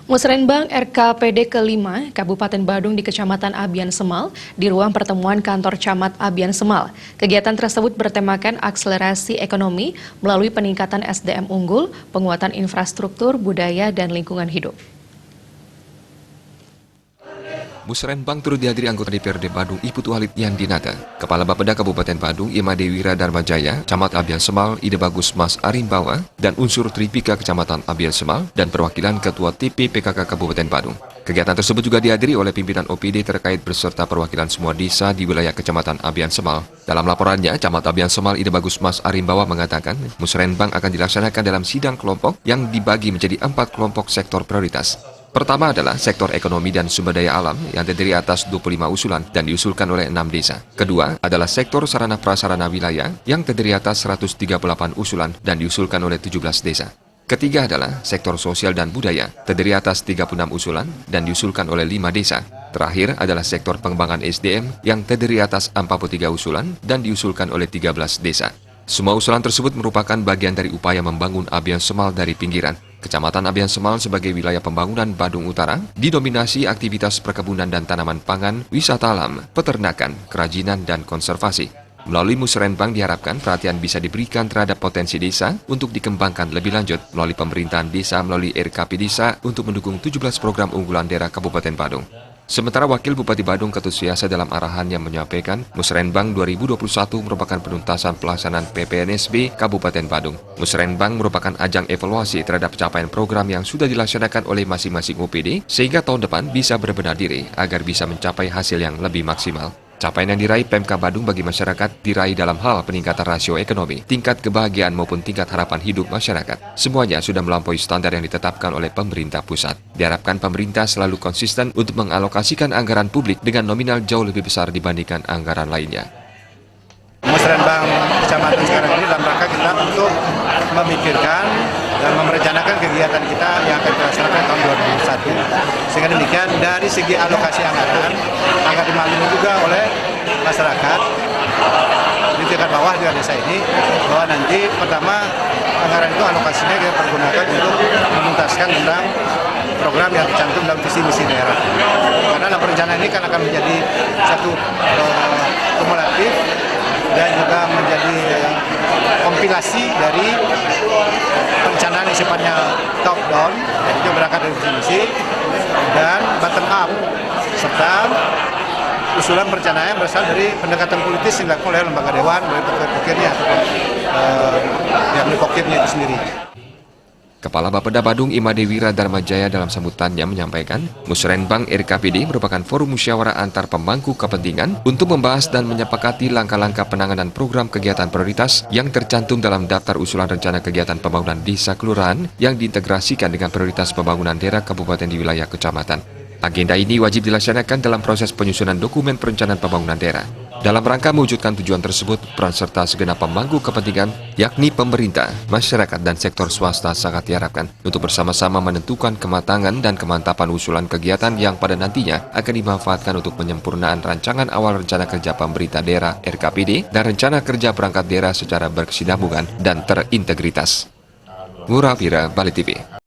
Musrenbang RKPD ke-5 Kabupaten Badung di Kecamatan Abian Semal di ruang pertemuan kantor Camat Abian Semal. Kegiatan tersebut bertemakan akselerasi ekonomi melalui peningkatan SDM unggul, penguatan infrastruktur, budaya, dan lingkungan hidup. Musrenbang turut dihadiri anggota DPRD Badung Iputu Halid Yandinata, Kepala Bapeda Kabupaten Badung Imade Wira Darmajaya, Camat Abian Semal Ide Bagus Mas Arimbawa, dan unsur Tripika Kecamatan Abian Semal dan perwakilan Ketua TP PKK Kabupaten Badung. Kegiatan tersebut juga dihadiri oleh pimpinan OPD terkait beserta perwakilan semua desa di wilayah Kecamatan Abian Semal. Dalam laporannya, Camat Abian Semal Ide Bagus Mas Arimbawa mengatakan, Musrenbang akan dilaksanakan dalam sidang kelompok yang dibagi menjadi 4 kelompok sektor prioritas. Pertama adalah sektor ekonomi dan sumber daya alam yang terdiri atas 25 usulan dan diusulkan oleh 6 desa. Kedua adalah sektor sarana prasarana wilayah yang terdiri atas 138 usulan dan diusulkan oleh 17 desa. Ketiga adalah sektor sosial dan budaya, terdiri atas 36 usulan dan diusulkan oleh 5 desa. Terakhir adalah sektor pengembangan SDM yang terdiri atas 43 usulan dan diusulkan oleh 13 desa. Semua usulan tersebut merupakan bagian dari upaya membangun Abian Semal dari pinggiran. Kecamatan Abian Semal sebagai wilayah pembangunan Badung Utara didominasi aktivitas perkebunan dan tanaman pangan, wisata alam, peternakan, kerajinan, dan konservasi. Melalui Musrenbang diharapkan perhatian bisa diberikan terhadap potensi desa untuk dikembangkan lebih lanjut melalui pemerintahan desa melalui RKP Desa untuk mendukung 17 program unggulan daerah Kabupaten Badung. Sementara Wakil Bupati Badung Ketut Suryasa dalam arahannya menyampaikan, Musrenbang 2021 merupakan penuntasan pelaksanaan PPNSB Kabupaten Badung. Musrenbang merupakan ajang evaluasi terhadap capaian program yang sudah dilaksanakan oleh masing-masing OPD, sehingga tahun depan bisa berbenah diri agar bisa mencapai hasil yang lebih maksimal. Capaian yang diraih Pemka Badung bagi masyarakat diraih dalam hal peningkatan rasio ekonomi, tingkat kebahagiaan maupun tingkat harapan hidup masyarakat. Semuanya sudah melampaui standar yang ditetapkan oleh pemerintah pusat. Diharapkan pemerintah selalu konsisten untuk mengalokasikan anggaran publik dengan nominal jauh lebih besar dibandingkan anggaran lainnya. Musrenbang Kecamatan sekarang ini dalam rangka kita untuk memikirkan dan merencanakan kegiatan kita yang akan dilaksanakan tahun 2021. Sehingga demikian dari segi alokasi anggaran agar dimaklumi juga oleh masyarakat di tingkat bawah di desa ini bahwa nanti pertama anggaran itu alokasinya kita pergunakan untuk menuntaskan tentang program yang tercantum dalam visi misi daerah. Karena dalam perencanaan ini kan akan menjadi satu kumulatif dan juga menjadi kompilasi dari perencanaan yang sifatnya top down, jadi berangkat dari visi misi dan bottom up, serta usulan perencanaan yang berasal dari pendekatan politis yang dilakukan oleh lembaga dewan, oleh pokir-pokirnya ataupun yang pokirnya itu sendiri. Kepala Bapeda Badung Imade Wira Darmajaya dalam sambutannya menyampaikan, Musrenbang RKPD merupakan forum musyawarah antar pemangku kepentingan untuk membahas dan menyepakati langkah-langkah penanganan program kegiatan prioritas yang tercantum dalam daftar usulan rencana kegiatan pembangunan desa kelurahan yang diintegrasikan dengan prioritas pembangunan daerah kabupaten di wilayah kecamatan. Agenda ini wajib dilaksanakan dalam proses penyusunan dokumen perencanaan pembangunan daerah. Dalam rangka mewujudkan tujuan tersebut, peran serta segenap pemangku kepentingan, yakni pemerintah, masyarakat, dan sektor swasta sangat diharapkan untuk bersama-sama menentukan kematangan dan kemantapan usulan kegiatan yang pada nantinya akan dimanfaatkan untuk penyempurnaan rancangan awal rencana kerja pemerintah daerah RKPD dan rencana kerja perangkat daerah secara berkesinambungan dan terintegritas. Ngurah Pira, Bali TV.